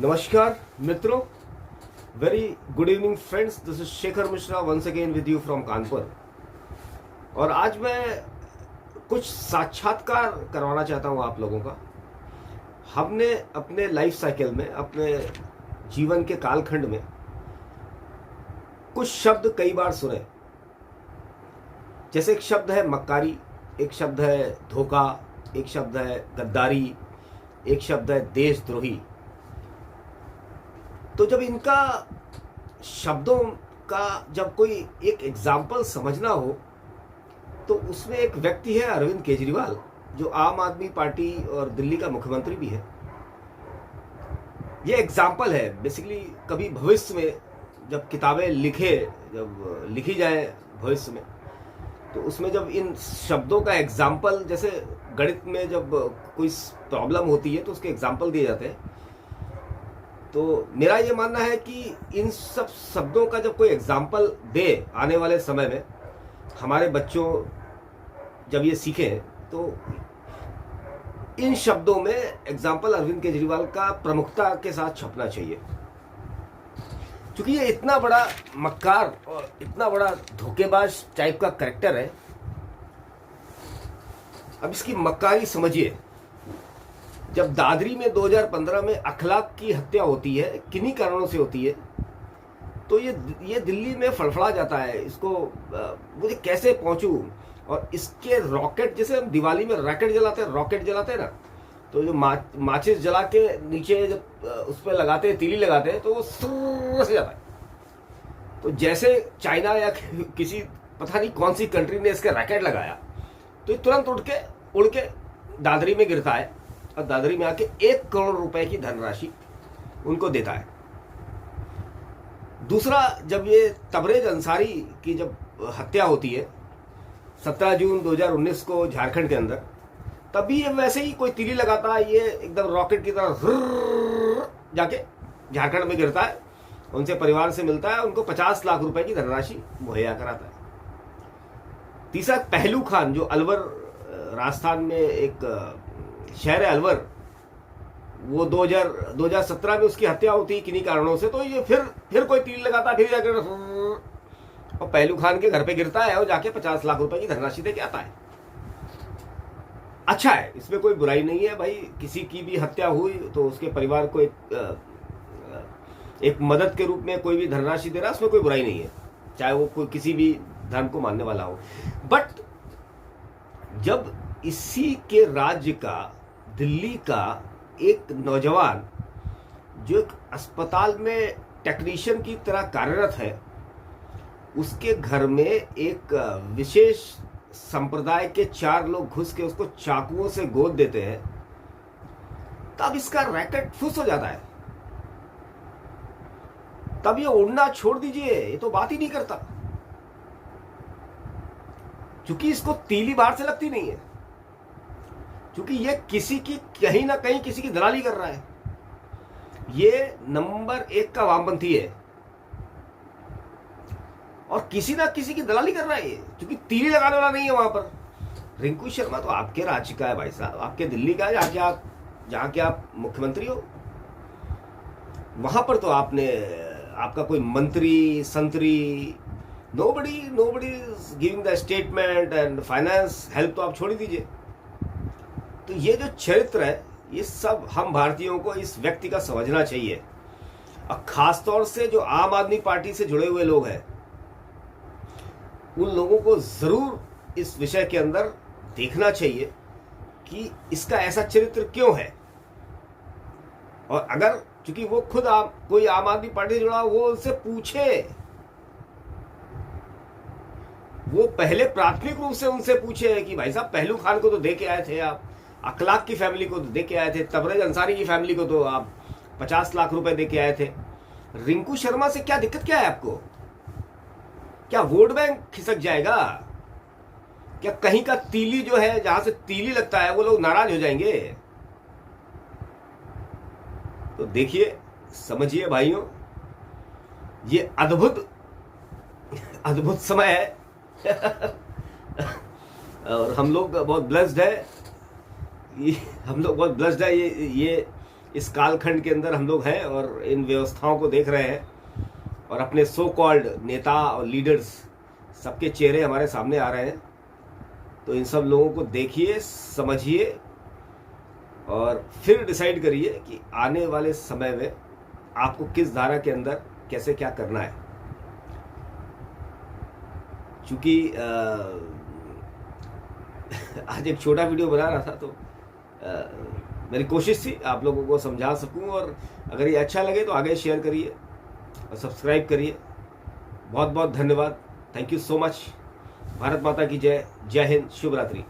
नमस्कार मित्रों, very good evening friends. This is Shekhar Mishra once again with you from Kanpur. और आज मैं कुछ साक्षात्कार करवाना चाहता हूं आप लोगों का। हमने अपने लाइफ साइकिल में, अपने जीवन के कालखंड में कुछ शब्द कई बार सुने। जैसे एक शब्द है मक्कारी, एक शब्द है धोखा, एक शब्द है गद्दारी, एक शब्द है देशद्रोही। तो जब इनका शब्दों का जब कोई एक एग्जाम्पल समझना हो तो उसमें एक व्यक्ति है अरविंद केजरीवाल, जो आम आदमी पार्टी और दिल्ली का मुख्यमंत्री भी है। ये एग्जाम्पल है बेसिकली। कभी भविष्य में जब किताबें जब लिखी जाए भविष्य में, तो उसमें जब इन शब्दों का एग्जाम्पल, जैसे गणित में जब कोई प्रॉब्लम होती है तो उसके एग्जाम्पल दिए जाते हैं, तो मेरा ये मानना है कि इन सब शब्दों का जब कोई एग्जाम्पल दे आने वाले समय में, हमारे बच्चों जब ये सीखें तो इन शब्दों में एग्जाम्पल अरविंद केजरीवाल का प्रमुखता के साथ छपना चाहिए। क्योंकि ये इतना बड़ा मक्कार और इतना बड़ा धोखेबाज टाइप का कैरेक्टर है। अब इसकी मक्कारी समझिए। जब दादरी में 2015 में अखलाक की हत्या होती है, किन्हीं कारणों से होती है, तो ये दिल्ली में फड़फड़ा जाता है। इसको मुझे कैसे पहुंचूं, और इसके रॉकेट, जैसे हम दिवाली में रॉकेट जलाते हैं ना, तो जो माचिस जला के नीचे जब उस पर लगाते हैं, तीली लगाते हैं, तो वो सुर से जाता है। तो जैसे चाइना या किसी पता नहीं कौन सी कंट्री ने इसके रॉकेट लगाया, तो ये तुरंत उड़ के दादरी में गिरता है और दादरी में आके 1 करोड़ रुपए की धनराशि उनको देता है। दूसरा, जब ये तबरेज अंसारी की जब हत्या होती है 17 जून 2019 को झारखंड के अंदर, तभी ये वैसे ही कोई तीली लगाता है, ये एकदम रॉकेट की तरह जाके झारखंड में गिरता है, उनसे परिवार से मिलता है, उनको 50 लाख रुपए की धनराशि मुहैया कराता है। तीसरा, पहलू खान, जो अलवर राजस्थान में एक शहर है अलवर, वो 2017 में उसकी हत्या होती है किन्हीं कारणों से। तो ये फिर कोई तीर लगाता है, फिर जाकर और पहलू खान के घर पे गिरता है और जाके 50 लाख रुपए की धनराशि दे के आता है। अच्छा है, इसमें कोई बुराई नहीं है भाई। किसी की भी हत्या हुई तो उसके परिवार को एक मदद के रूप में कोई भी धनराशि दे रहा है, उसमें कोई बुराई नहीं है, चाहे वो कोई किसी भी धर्म को मानने वाला हो। बट जब इसी के राज्य का, दिल्ली का एक नौजवान जो एक अस्पताल में टेक्नीशियन की तरह कार्यरत है, उसके घर में एक विशेष संप्रदाय के 4 लोग घुस के उसको चाकुओं से गोद देते हैं, तब इसका रैकेट फुस हो जाता है। तब ये उड़ना छोड़ दीजिए, ये तो बात ही नहीं करता, क्योंकि इसको तीली बाहर से लगती नहीं है, क्योंकि ये किसी की कहीं ना कहीं किसी की दलाली कर रहा है। ये नंबर 1 का वामपंथी है और किसी ना किसी की दलाली कर रहा है, क्योंकि तीली लगाने वाला नहीं है वहां पर। रिंकू शर्मा तो आपके राज्य का है भाई साहब, आपके दिल्ली का है, जहां के आप मुख्यमंत्री हो। वहां पर तो आपका कोई मंत्री संतरी, nobody giving the statement and finance help तो आप छोड़ ही दीजिए। तो ये जो चरित्र है, ये सब हम भारतीयों को इस व्यक्ति का समझना चाहिए। और खासतौर से जो आम आदमी पार्टी से जुड़े हुए लोग हैं, उन लोगों को जरूर इस विषय के अंदर देखना चाहिए कि इसका ऐसा चरित्र क्यों है। और अगर चूंकि वो खुद कोई आम आदमी पार्टी से जुड़ा, वो उनसे पूछे, वो पहले प्राथमिक रूप से उनसे पूछे कि भाई साहब, पहलू खान को तो दे के आए थे आप, अखलाक की फैमिली को तो दे के आए थे, तबरेज अंसारी की फैमिली को तो आप 50 लाख रुपए दे के आए थे। रिंकू शर्मा से क्या दिक्कत क्या है आपको? क्या वोट बैंक खिसक जाएगा? क्या कहीं का तीली जो है, जहां से तीली लगता है, वो लोग नाराज हो जाएंगे? तो देखिए, समझिए भाइयों, ये अद्भुत समय है और हम लोग बहुत ब्लेस्ड है। ये इस कालखंड के अंदर हम लोग हैं और इन व्यवस्थाओं को देख रहे हैं और अपने सो कॉल्ड नेता और लीडर्स सबके चेहरे हमारे सामने आ रहे हैं। तो इन सब लोगों को देखिए, समझिए और फिर डिसाइड करिए कि आने वाले समय में आपको किस धारा के अंदर कैसे क्या करना है। क्योंकि आज एक छोटा वीडियो बना रहा था तो मेरी कोशिश थी आप लोगों को समझा सकूं, और अगर ये अच्छा लगे तो आगे शेयर करिए और सब्सक्राइब करिए। बहुत बहुत धन्यवाद। Thank you so much. Bharat माता की जय। जय हिंद। शुभ रात्रि।